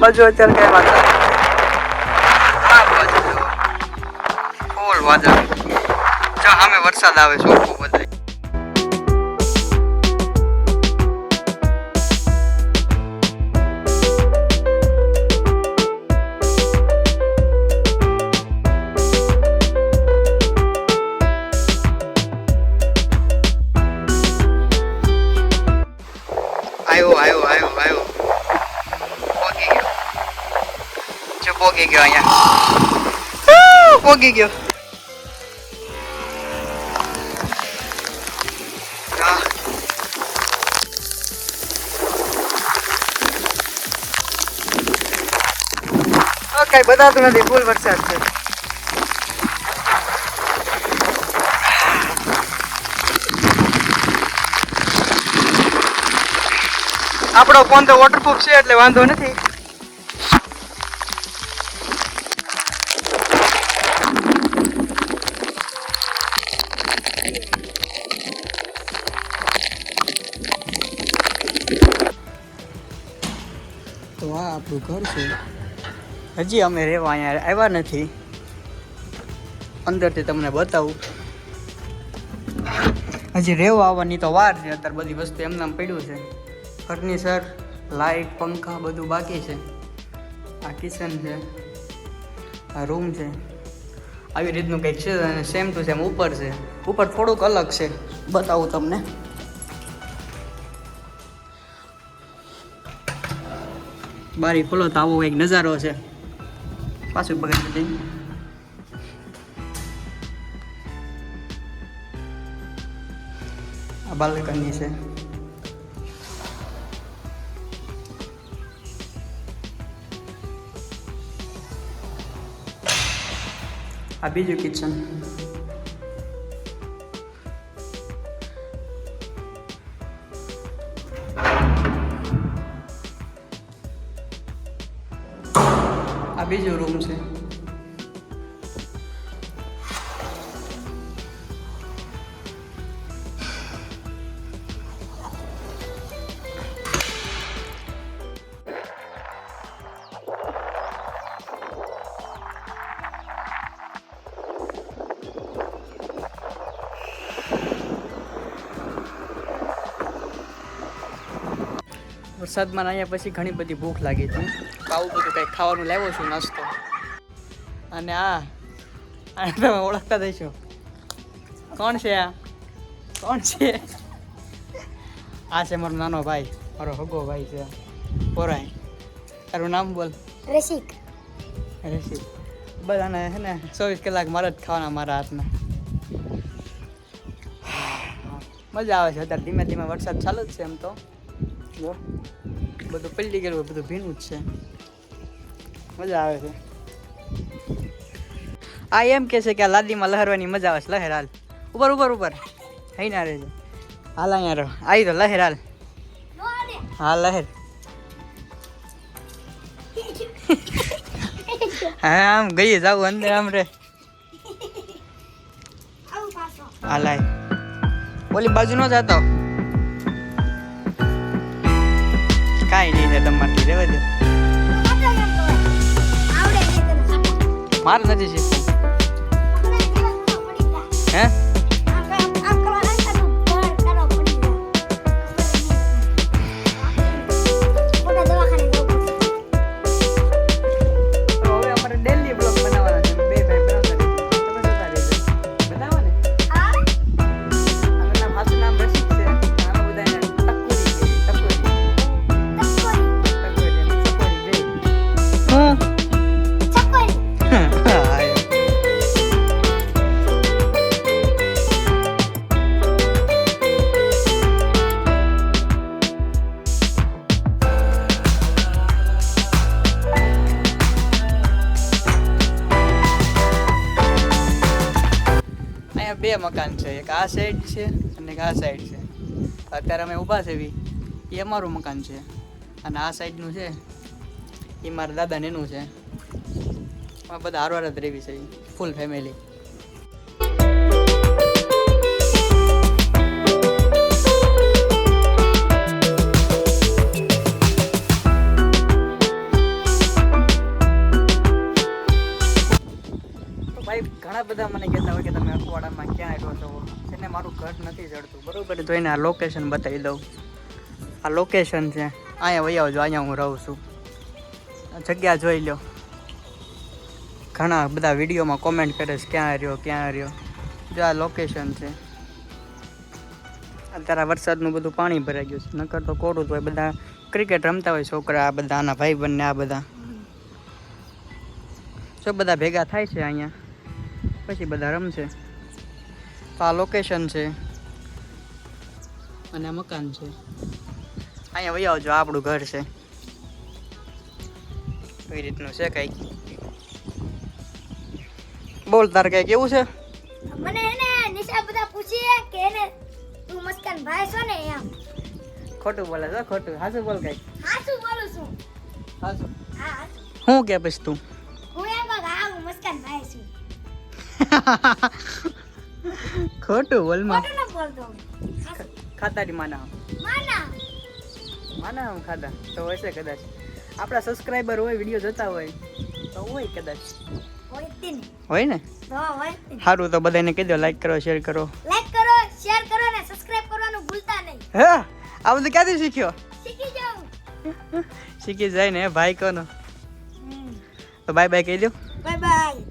બાજુ અત્યારે કઈ વાંધો આ બાજુ ફૂલ વાદળ જો સામે વરસાદ આવે ચોખ્ખું બધે આવ્યો પોગી ગયો અહીંયા પોગી ગયો કઈ બતાતું નથી ફૂલ વરસાદ છે આપણો ફોન તો વોટરપ્રૂફ છે એટલે વાંધો નથી તો આ આપણું ઘર છે હજી અમે રહેવા અહીંયા આવ્યા નથી અંદરથી તમને બતાવું હજી રહેવા આવવાની તો વાર છે અત્યારે બધી વસ્તુ એમને પડ્યું છે ફર્નિચર લાઇટ પંખા બધું બાકી છે આ કિચન છે આ રૂમ છે આવી રીતનું કંઈક છે અને સેમ ટુ સેમ ઉપર છે ઉપર થોડુંક અલગ છે બતાવું તમને બારી ખોલો તો આવો એક નજારો છે પાછું પકડી દઈ આ બાલ્કની છે આ બીજું કિચન આ બીજો રૂમ છે વરસાદમાં અહીંયા પછી ઘણી બધી ભૂખ લાગી હતી આવું બધું કંઈક ખાવાનું લાવ્યો છું નાસ્તો અને આ તમે ઓળખતા દઈશો કોણ છે આ કોણ છે આ છે મારો નાનો ભાઈ મારો હગો ભાઈ છે પોરાય તારું નામ બોલ રસિક બધાને છે ને 24 કલાક મારે જ ખાવાના મારા હાથના મજા આવે છે અત્યારે ધીમે ધીમે વરસાદ ચાલુ જ છે એમ તો જો બધું પલટી ગયેલું બધું ભીનું જ છે મજા આવે છે આ એમ કે છે કે આ લાદીમાં લહેરવાની મજા આવે છે લહેર હાલ ઉપર થઈ ના રહેજો હાલ અહીંયા રહો આવી તો લહેર હાલ હા લહેર હા આમ ગઈએ જાવું અંદર આમ રે હાલ આય ઓલી બાજુ ન જતો કાંઈ નહીં છે તમારથી રહેવા દે મારે નથી શીખવું હે બે મકાન છે એક આ સાઈડ છે અને એક આ સાઈડ છે અત્યારે અમે ઊભા છે એ અમારું મકાન છે અને આ સાઈડનું છે એ મારા દાદાને એનું છે અમે બધા હારવાર જ રહેવી છે ફૂલ ફેમિલી ઘર નથી ચડતું બરોબર. તો એને આ લોકેશન બતાવી દઉં. આ લોકેશન છે, અહીંયા વહી આવજો, અહીંયા હું રહું છું. આ જગ્યા જોઈ લો. ઘણા બધા વિડીયોમાં કોમેન્ટ કરે છે ક્યાં રહ્યો. જો આ લોકેશન છે. અત્યારે વરસાદનું બધું પાણી ભરાઈ ગયું છે, નકર તો કોરું તો હોય. બધા ક્રિકેટ રમતા હોય છોકરા, આ બધા આના ભાઈ બંને આ બધા જો બધા ભેગા થાય છે અહીંયા, પછી બધા રમશે. તો આ લોકેશન છે અને આ મકાન છે. અહીંયા વહી આવજો, આપણું ઘર છે. એવી રીતનું છે કંઈક. બોલ તાર કંઈક કેવું છે? મને એને નિશા બધા પૂછીએ કે એને તું મસ્કાન ભાઈ છો ને એમ. ખોટું બોલે છે, ખોટું. હાચું બોલ કંઈક. હાચું બોલું છું. હાચું. હા હાચું. શું કે પછી તું? હું એમ કહું કે હા હું મસ્કાન ભાઈ છું. ખોટું બોલમાં. ખોટું ન બોલતો હું. ખાતાડી માના આમ ખાધા તો હશે કદાચ. આપણા સબસ્ક્રાઈબર હોય, વિડીયો જોતા હોય તો હોય કદાચ. હોય જ ને. હોય ને? તો હોય જ ને. સારું, તો બધાને કહી દો, લાઈક કરો, શેર કરો. લાઈક કરો, શેર કરો અને સબસ્ક્રાઇબ કરવાનું ભૂલતા નહીં. હે આ બધું ક્યાંથી શીખ્યો? શીખી જાવ. શીખી જાય ને ભાઈ કોનો. તો બાય બાય કહી દો. Bye bye.